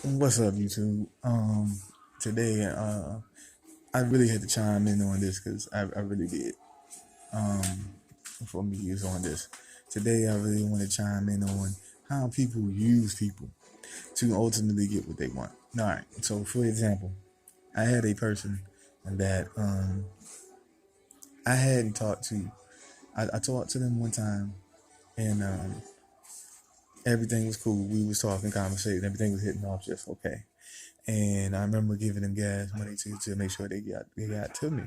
What's up, YouTube? Today, I really had to chime in on this because I really did. Um, for me, is on this. Today, I really want to chime in on how people use people to ultimately get what they want. All right. So, for example, I had a person that I hadn't talked to. I talked to them one time, and everything was cool. We was talking, conversating, everything was hitting off just okay. And I remember giving them gas money to make sure they got to me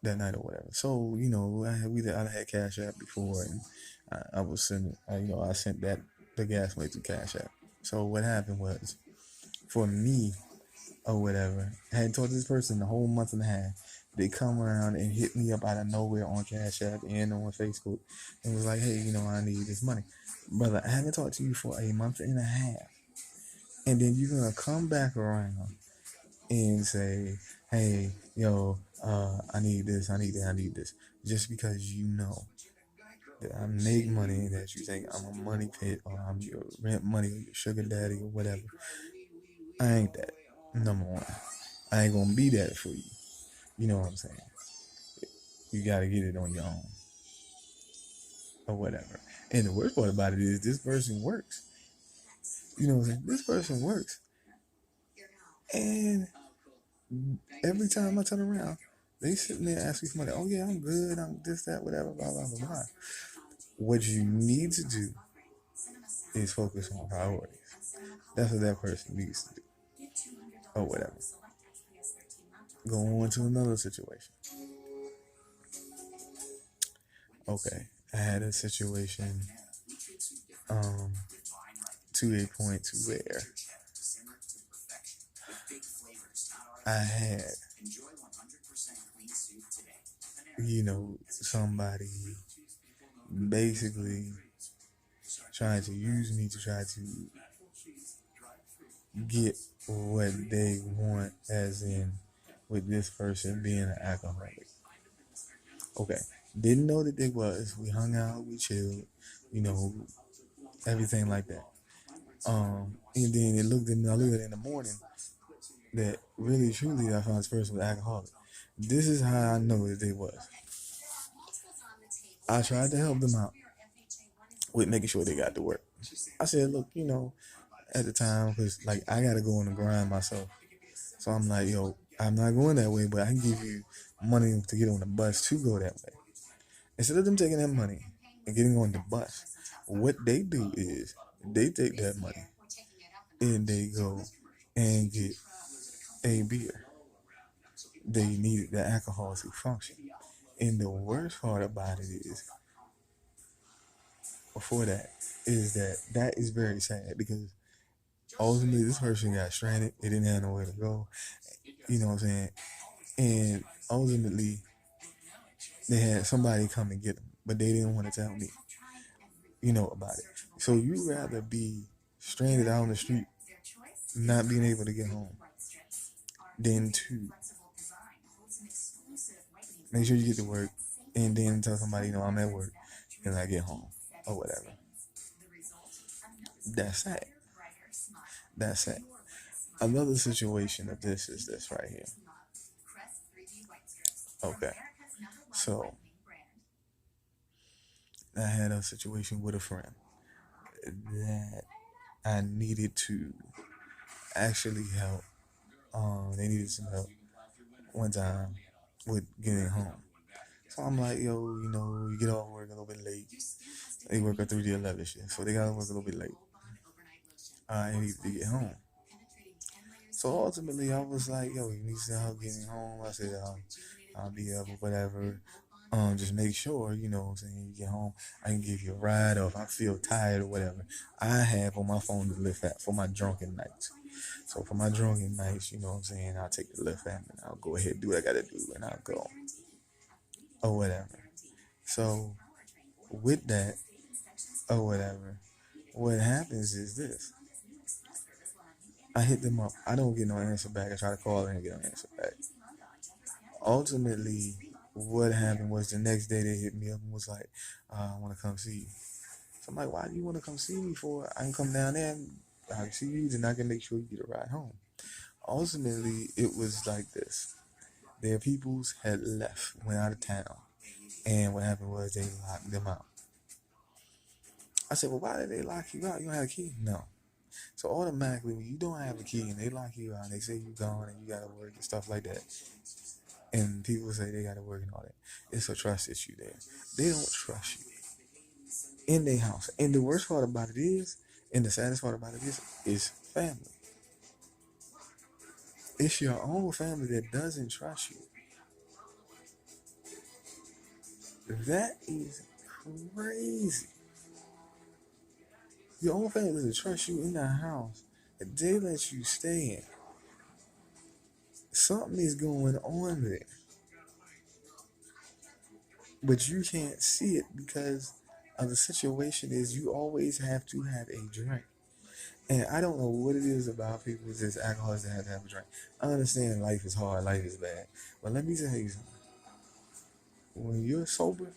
that night or whatever. So I had Cash App before, and I was sending I sent that the gas money to Cash App. So what happened was for me or whatever, I hadn't talked to this person the whole month and a half. They come around and hit me up out of nowhere on Cash App and on Facebook and was like, hey, I need this money. Brother, I haven't talked to you for a month and a half. And then you're gonna come back around and say, hey, I need this, I need that, I need this. Just because you know that I make money and that you think I'm a money pit or I'm your rent money or your sugar daddy or whatever. I ain't that. Number one. I ain't gonna be that for you. You know what I'm saying? You gotta get it on your own or whatever. And the worst part about it is this person works. You know what I'm saying? This person works. And every time I turn around, they sitting there asking for money. Oh yeah, I'm good. I'm this, that, whatever, blah, blah, blah, blah. What you need to do is focus on priorities. That's what that person needs to do, or whatever. Go on to another situation. Okay, I had a situation um, to a point to where I had, somebody basically trying to use me to try to get what they want, as in with this person being an alcoholic. Okay. Didn't know that they was. We hung out, we chilled, you know, everything like that. And then I looked at it in the morning that really truly I found this person was alcoholic. This is how I know that they was. I tried to help them out with making sure they got to work. I said, look, at the time, because like I gotta go on the grind myself. So I'm like, yo, I'm not going that way, but I can give you money to get on the bus to go that way. Instead of them taking that money and getting on the bus, what they do is they take that money and they go and get a beer. They needed the alcohol to function. And the worst part about it is, before that, is that is very sad because ultimately this person got stranded. They didn't have nowhere to go. You know what I'm saying? And ultimately, they had somebody come and get them, but they didn't want to tell me, about it. So you rather be stranded out on the street, not being able to get home, than to make sure you get to work and then tell somebody, I'm at work and I get home or whatever. That's sad. That's sad. Another situation of this is this right here. Okay. So I had a situation with a friend that I needed to actually help. They needed some help one time with getting home. So I'm like, yo, you get off work a little bit late. They work a 3 to 11 shift, so they gotta work a little bit late. I needed to get home. So ultimately, I was like, yo, you need some help getting home. I said, I'll be up or whatever. Just make sure, what I'm saying, you get home. I can give you a ride, or if I feel tired or whatever, I have on my phone the Lyft app for my drunken nights. So for my drunken nights, what I'm saying, I'll take the Lyft app and I'll go ahead and do what I gotta do and I'll go or whatever. So with that or whatever, what happens is this. I hit them up. I don't get no answer back. I try to call and get no answer back. Ultimately, what happened was the next day they hit me up and was like, I want to come see you. So I'm like, why do you want to come see me for? I can come down there and how see you, then I can make sure you get a ride home. Ultimately, it was like this. Their peoples had left, went out of town, and what happened was they locked them out. I said, well, why did they lock you out? You don't have a key? No. So automatically, when you don't have a key and they lock you out, they say you gone and you gotta work and stuff like that, and people say they gotta work and all that, it's a trust issue there. They don't trust you in their house. And the worst part about it is, and the saddest part about it is family. It's your own family that doesn't trust you. That is crazy. Your own family doesn't trust you in the house that they let you stay in. Something is going on there. But you can't see it because of the situation is you always have to have a drink. And I don't know what it is about people with this alcoholics that have to have a drink. I understand life is hard, life is bad. But let me tell you something. When you're sober,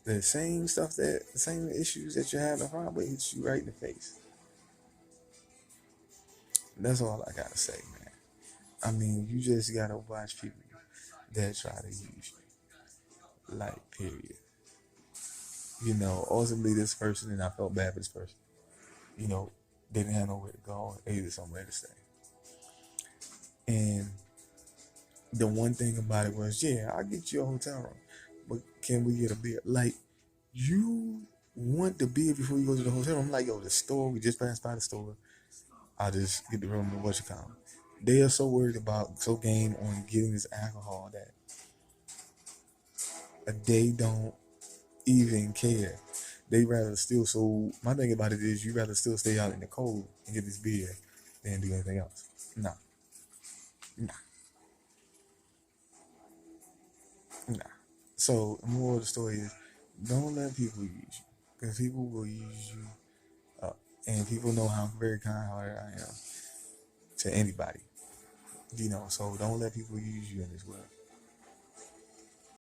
the same issues that you're having a problem with hits you right in the face. That's all I gotta say, man. I mean, you just gotta watch people that try to use you. Like, period. Ultimately this person, and I felt bad for this person, they didn't have nowhere to go, they needed somewhere to stay. And the one thing about it was, yeah, I'll get you a hotel room, but can we get a beer? Like, you want the beer before you go to the hotel room. I'm like, yo, the store, we just passed by the store. I'll just get the room and what you call. They are so worried about, so game on getting this alcohol that they don't even care. They rather still, so my thing about it is you rather still stay out in the cold and get this beer than do anything else. Nah. So the moral of the story is don't let people use you. Because people will use you up. And people know how very kind-hearted I am to anybody. So don't let people use you in this world.